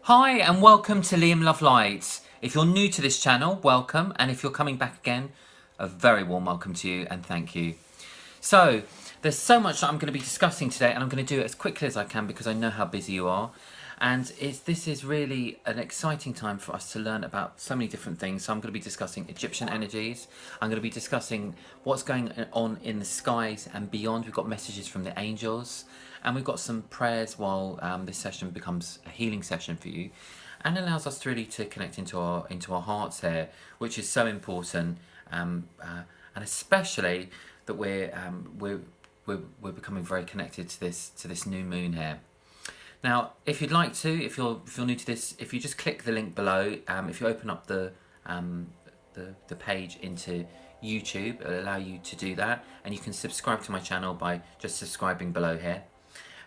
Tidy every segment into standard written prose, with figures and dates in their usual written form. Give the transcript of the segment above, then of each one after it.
Hi and welcome to LiamLoveLight. If you're new to this channel, welcome, and if you're coming back again, a very warm welcome to you and thank you. So, there's so much that I'm going to be discussing today, and I'm going to do it as quickly as I can because I know how busy you are. And this is really an exciting time for us to learn about so many different things. So I'm going to be discussing Egyptian energies. I'm going to be discussing what's going on in the skies and beyond. We've got messages from the angels, and we've got some prayers while this session becomes a healing session for you, and allows us really to connect into our hearts here, which is so important, and especially that we're becoming very connected to this new moon here. Now, if you'd like to, if you're new to this, if you just click the link below, if you open up the page into YouTube, it'll allow you to do that, and you can subscribe to my channel by just subscribing below here,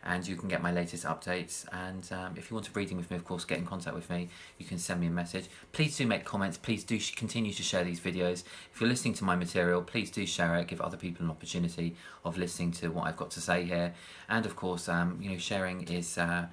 and you can get my latest updates. And if you want a reading with me, of course, get in contact with me. You can send me a message. Please do make comments. Please do continue to share these videos. If you're listening to my material, please do share it. Give other people an opportunity of listening to what I've got to say here. And of course, sharing is a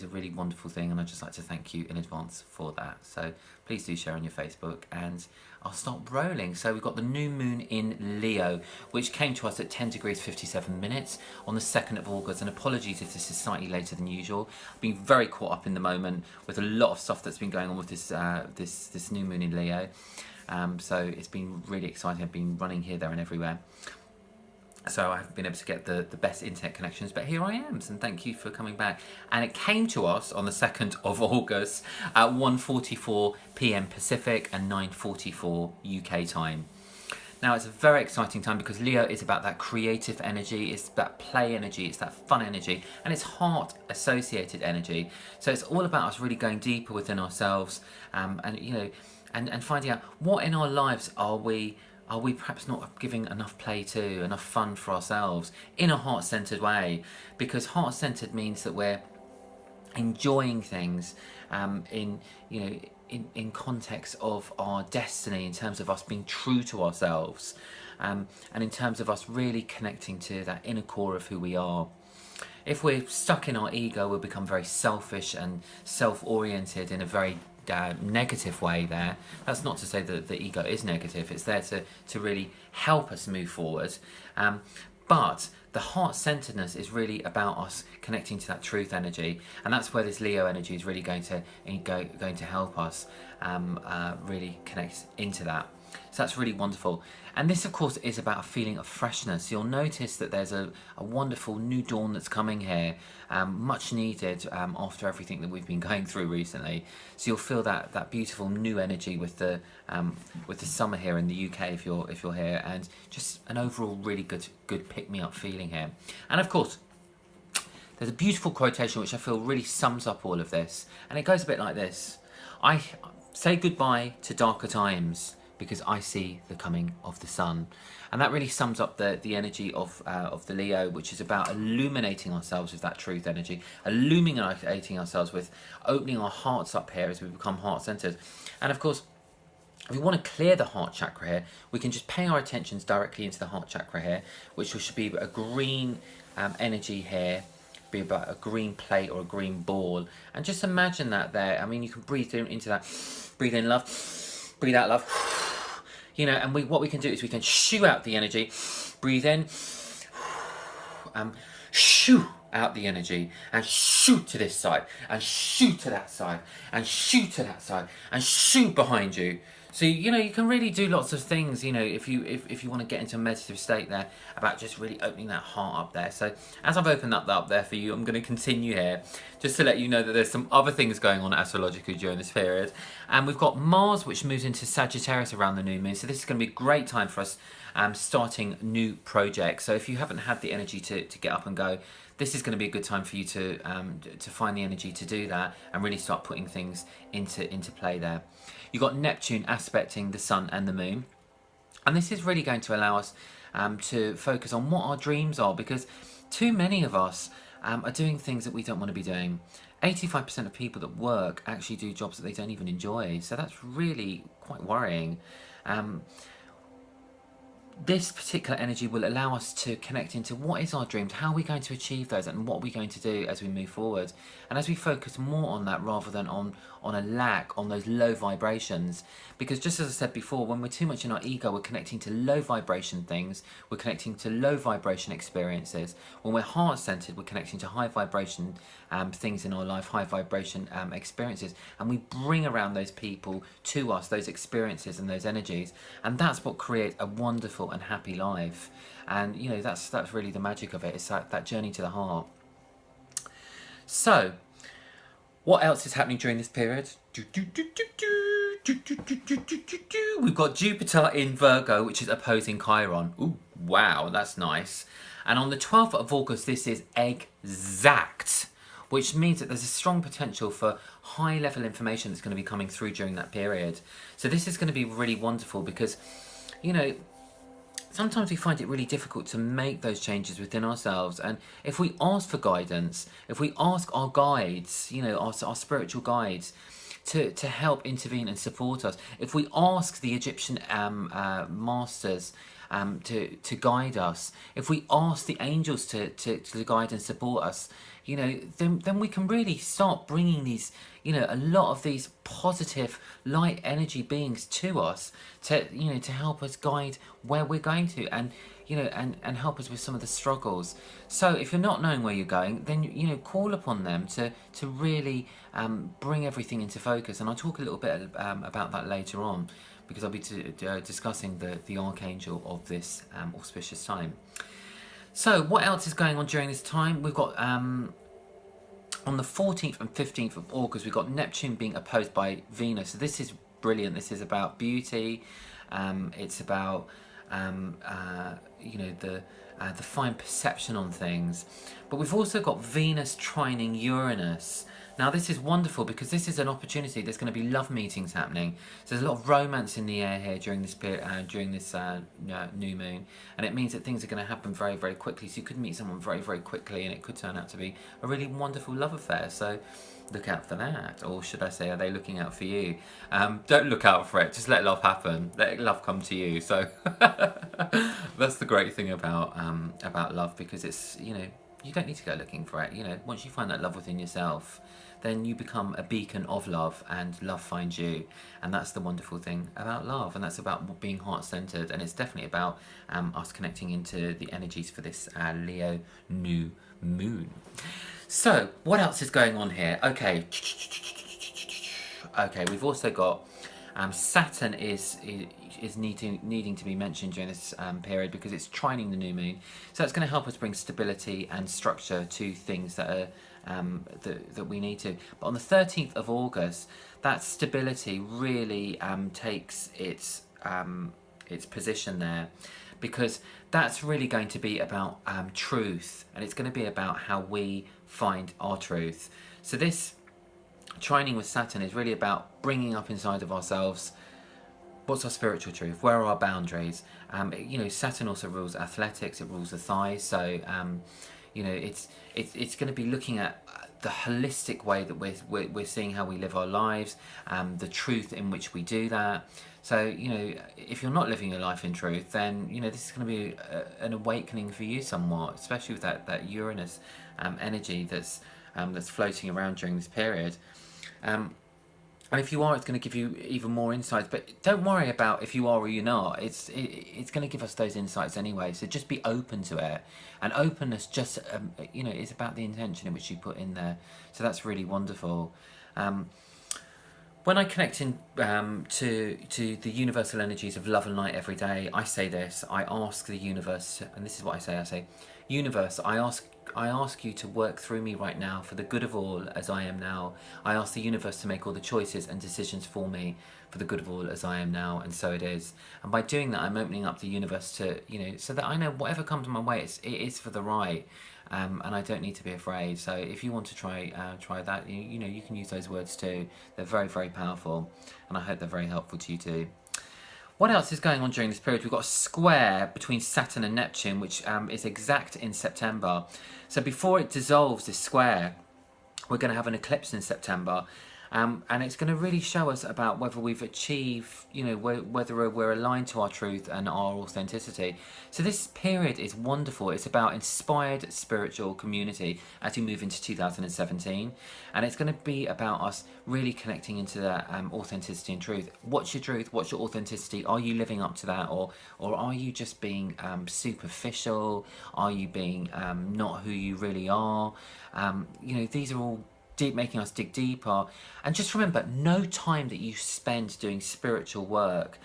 really wonderful thing, and I'd just like to thank you in advance for that. So please do share on your Facebook, and I'll start rolling. So we've got the new moon in Leo, which came to us at 10 degrees 57 minutes on the 2nd of August. And apologies if this is slightly later than usual. I've been very caught up in the moment with a lot of stuff that's been going on with this new moon in Leo. So it's been really exciting. I've been running here, there and everywhere. So I haven't been able to get the best internet connections, but here I am, and thank you for coming back. And it came to us on the 2nd of August at 1:44 p.m. Pacific and 9:44 UK time. Now, it's a very exciting time because Leo is about that creative energy, it's that play energy, it's that fun energy, and it's heart-associated energy. So it's all about us really going deeper within ourselves, and finding out what in our lives are we perhaps not giving enough play to, enough fun for ourselves in a heart-centered way? Because heart-centered means that we're enjoying things in context of our destiny, in terms of us being true to ourselves, and in terms of us really connecting to that inner core of who we are. If we're stuck in our ego, we'll become very selfish and self-oriented in a very negative way there. That's not to say that the ego is negative. It's there to really help us move forward. But the heart-centeredness is really about us connecting to that truth energy, and that's where this Leo energy is really going to help us really connect into that. So that's really wonderful. And this, of course, is about a feeling of freshness. You'll notice that there's a wonderful new dawn that's coming here, much needed after everything that we've been going through recently. So you'll feel that beautiful new energy with the summer here in the UK if you're here, and just an overall really good pick-me-up feeling here. And of course, there's a beautiful quotation which I feel really sums up all of this, and it goes a bit like this: I say goodbye to darker times, because I see the coming of the sun. And that really sums up the energy of the Leo, which is about illuminating ourselves with that truth energy, illuminating ourselves with opening our hearts up here as we become heart-centered. And of course, if we want to clear the heart chakra here, we can just pay our attentions directly into the heart chakra here, which should be a green energy here, be about a green plate or a green ball. And just imagine that there. I mean, you can breathe into that, breathe in love, breathe out love. And what we can do is we can shoo out the energy, breathe in, shoo out the energy, and shoo to this side, and shoo to that side, and shoo to that side, and shoo behind you. So you can really do lots of things, if you want to get into a meditative state there, about just really opening that heart up there. So as I've opened that up there for you, I'm going to continue here just to let you know that there's some other things going on astrologically during this period. And we've got Mars, which moves into Sagittarius around the new moon. So this is going to be a great time for us starting new projects. So if you haven't had the energy to get up and go, this is going to be a good time for you to find the energy to do that and really start putting things into play there. You've got Neptune aspecting the Sun and the Moon, and this is really going to allow us to focus on what our dreams are, because too many of us are doing things that we don't want to be doing. 85% of people that work actually do jobs that they don't even enjoy, so that's really quite worrying. this particular energy will allow us to connect into what is our dreams, how are we going to achieve those, and what are we going to do as we move forward. And as we focus more on that rather than on a lack, on those low vibrations, because just as I said before, when we're too much in our ego, we're connecting to low vibration things, we're connecting to low vibration experiences. When we're heart-centered, we're connecting to high vibration things in our life, high vibration experiences, and we bring around those people to us, those experiences and those energies, and that's what creates a wonderful and happy life. And you know, that's really the magic of it. It's that journey to the heart. So what else is happening during this period? We've got Jupiter in Virgo, which is opposing Chiron. Ooh, wow, that's nice. And on the 12th of August, this is exact, which means that there's a strong potential for high-level information that's going to be coming through during that period. So this is going to be really wonderful because, you know, sometimes we find it really difficult to make those changes within ourselves. And if we ask for guidance, if we ask our guides, you know, our spiritual guides, to help intervene and support us, if we ask the Egyptian masters to guide us, if we ask the angels to guide and support us, you know, then we can really start bringing these, you know, a lot of these positive light energy beings to us to, you know, to help us guide where we're going to, and you know, and help us with some of the struggles. So if you're not knowing where you're going, then, you know, call upon them to really bring everything into focus. And I'll talk a little bit about that later on, because I'll be discussing the archangel of this auspicious time. So what else is going on during this time? We've got on the 14th and 15th of August, we've got Neptune being opposed by Venus. So this is brilliant. This is about beauty. It's about you know, the fine perception on things. But we've also got Venus trining Uranus. Now this is wonderful because this is an opportunity. There's going to be love meetings happening. So there's a lot of romance in the air here during this period, during this new moon, and it means that things are going to happen very, very quickly. So you could meet someone very, very quickly, and it could turn out to be a really wonderful love affair. So look out for that, or should I say, are they looking out for you? Don't look out for it. Just let love happen. Let love come to you. So that's the great thing about love, because it's, you know, you don't need to go looking for it. You know, once you find that love within yourself, then you become a beacon of love, and love finds you. And that's the wonderful thing about love, and that's about being heart-centered, and it's definitely about us connecting into the energies for this Leo new moon. So what else is going on here? Okay, we've also got Saturn is needing to be mentioned during this period, because it's trining the new moon. So it's going to help us bring stability and structure to things that are that we need to. But on the 13th of August, that stability really takes its position there, because that's really going to be about truth, and it's going to be about how we find our truth. So this trining with Saturn is really about bringing up inside of ourselves what's our spiritual truth, where are our boundaries. You know, Saturn also rules athletics, it rules the thighs, so you know, it's going to be looking at the holistic way that we're seeing how we live our lives, the truth in which we do that. So, you know, if you're not living your life in truth, then, you know, this is going to be an awakening for you somewhat, especially with that Uranus energy that's floating around during this period. And if you are, it's going to give you even more insights. But don't worry about if you are or you're not. It's going to give us those insights anyway. So just be open to it. And openness just, you know, is about the intention in which you put in there. So that's really wonderful. When I connect in to the universal energies of love and light every day, I say this. I ask the universe, and this is what I say, universe, I ask you to work through me right now for the good of all as I am now. I ask the universe to make all the choices and decisions for me for the good of all as I am now, and so it is. And by doing that, I'm opening up the universe to, you know, so that I know whatever comes my way, it is for the right. And I don't need to be afraid. So if you want to try that, you know, you can use those words too. They're very, very powerful, and I hope they're very helpful to you too. What else is going on during this period? We've got a square between Saturn and Neptune, which is exact in September. So before it dissolves, this square, we're going to have an eclipse in September. And it's going to really show us about whether we've achieved, whether we're aligned to our truth and our authenticity. So this period is wonderful. It's about inspired spiritual community as we move into 2017. And it's going to be about us really connecting into that authenticity and truth. What's your truth? What's your authenticity? Are you living up to that? Or are you just being superficial? Are you being not who you really are? These are all making us dig deeper. And just remember, no time that you spend doing spiritual work,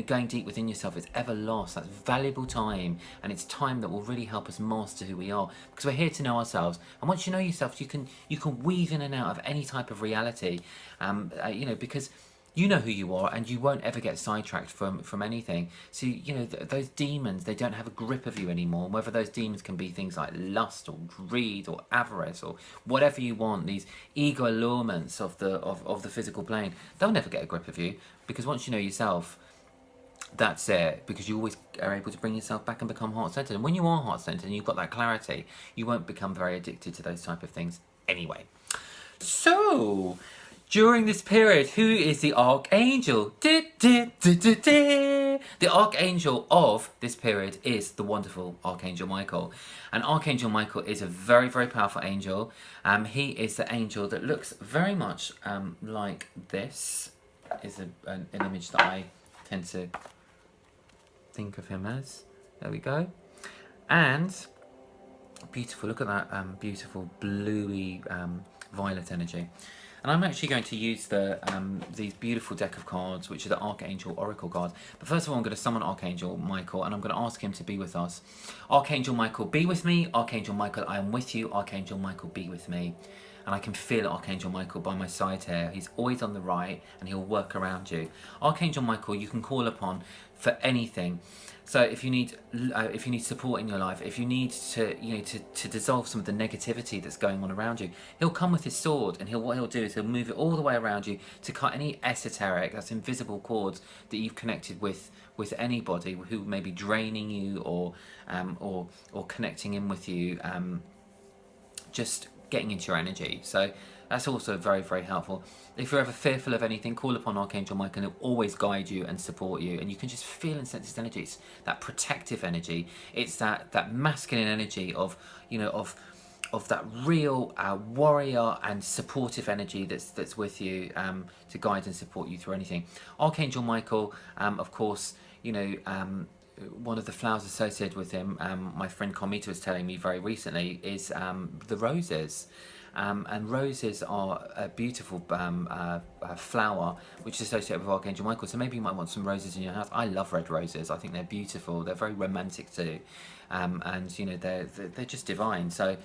going deep within yourself, is ever lost. That's valuable time, and it's time that will really help us master who we are, because we're here to know ourselves. And once you know yourself, you can weave in and out of any type of reality, because you know who you are, and you won't ever get sidetracked from anything. So those demons, they don't have a grip of you anymore. And whether those demons can be things like lust or greed or avarice or whatever you want, these ego allurements of the physical plane, they'll never get a grip of you, because once you know yourself, that's it. Because you always are able to bring yourself back and become heart-centered. And when you are heart-centered and you've got that clarity, you won't become very addicted to those type of things anyway. So during this period, who is the Archangel? The Archangel of this period is the wonderful Archangel Michael. And Archangel Michael is a very, very powerful angel. He is the angel that looks very much like this. Is an image that I tend to think of him as. There we go. And beautiful, look at that beautiful bluey violet energy. And I'm actually going to use these beautiful deck of cards, which are the Archangel Oracle cards. But first of all, I'm going to summon Archangel Michael, and I'm going to ask him to be with us. Archangel Michael, be with me. Archangel Michael, I am with you. Archangel Michael, be with me. And I can feel Archangel Michael by my side here. He's always on the right, and he'll work around you. Archangel Michael, you can call upon for anything. So if you need support in your life, if you need to dissolve some of the negativity that's going on around you, he'll come with his sword, and what he'll do is he'll move it all the way around you to cut any esoteric, that's invisible cords that you've connected with anybody who may be draining you or connecting in with you, just getting into your energy. So that's also very, very helpful. If you're ever fearful of anything, call upon Archangel Michael, and he'll always guide you and support you. And you can just feel and sense his energy. It's that protective energy. It's that masculine energy of that real warrior and supportive energy that's with you to guide and support you through anything. Archangel Michael, of course, one of the flowers associated with him, my friend Carmita was telling me very recently, is the roses. And roses are a beautiful flower which is associated with Archangel Michael. So maybe you might want some roses in your house. I love red roses. I think they're beautiful. They're very romantic too, and they're just divine. So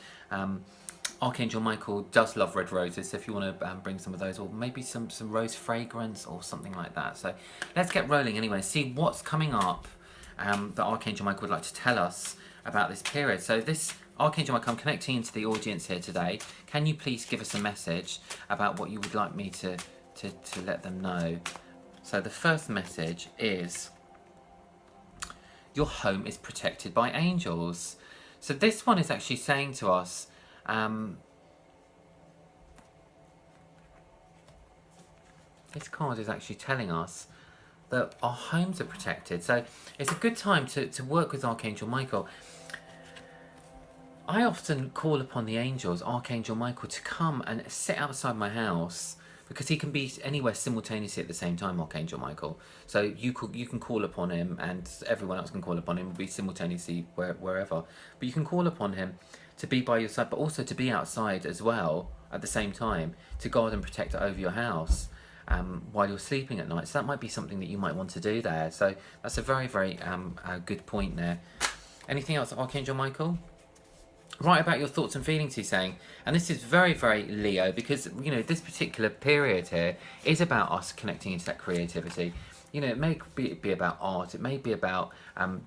Archangel Michael does love red roses. So if you want to bring some of those, or maybe some rose fragrance or something like that. So let's get rolling anyway. See what's coming up that Archangel Michael would like to tell us about this period. So this Archangel Michael, I'm connecting into the audience here today. Can you please give us a message about what you would like me to let them know? So the first message is, your home is protected by angels. So this one is actually saying to us, this card is actually telling us that our homes are protected. So it's a good time to work with Archangel Michael. I often call upon the angels, Archangel Michael, to come and sit outside my house, because he can be anywhere simultaneously at the same time, Archangel Michael. So you can call upon him, and everyone else can call upon him, will be simultaneously wherever. But you can call upon him to be by your side, but also to be outside as well at the same time, to guard and protect over your house while you're sleeping at night. So that might be something that you might want to do there. So that's a very, very good point there. Anything else, Archangel Michael? Write about your thoughts and feelings, he's saying. And this is very, very Leo, because, this particular period here is about us connecting into that creativity. It may be about art, it may be about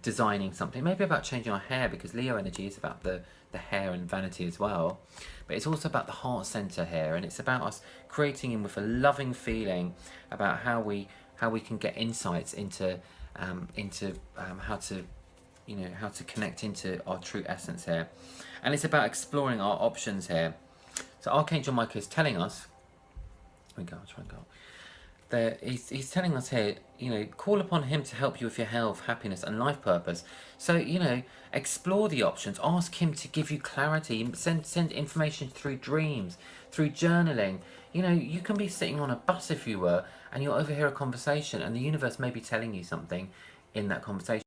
designing something, it may be about changing our hair, because Leo energy is about the hair and vanity as well. But it's also about the heart center here, and it's about us creating in with a loving feeling about how we can get insights into how to connect into our true essence here. And it's about exploring our options here. So Archangel Michael is telling us Twinkle. He's telling us here, call upon him to help you with your health, happiness, and life purpose. So, explore the options. Ask him to give you clarity. Send information through dreams, through journaling. You can be sitting on a bus, if you were, and you'll overhear a conversation, and the universe may be telling you something in that conversation.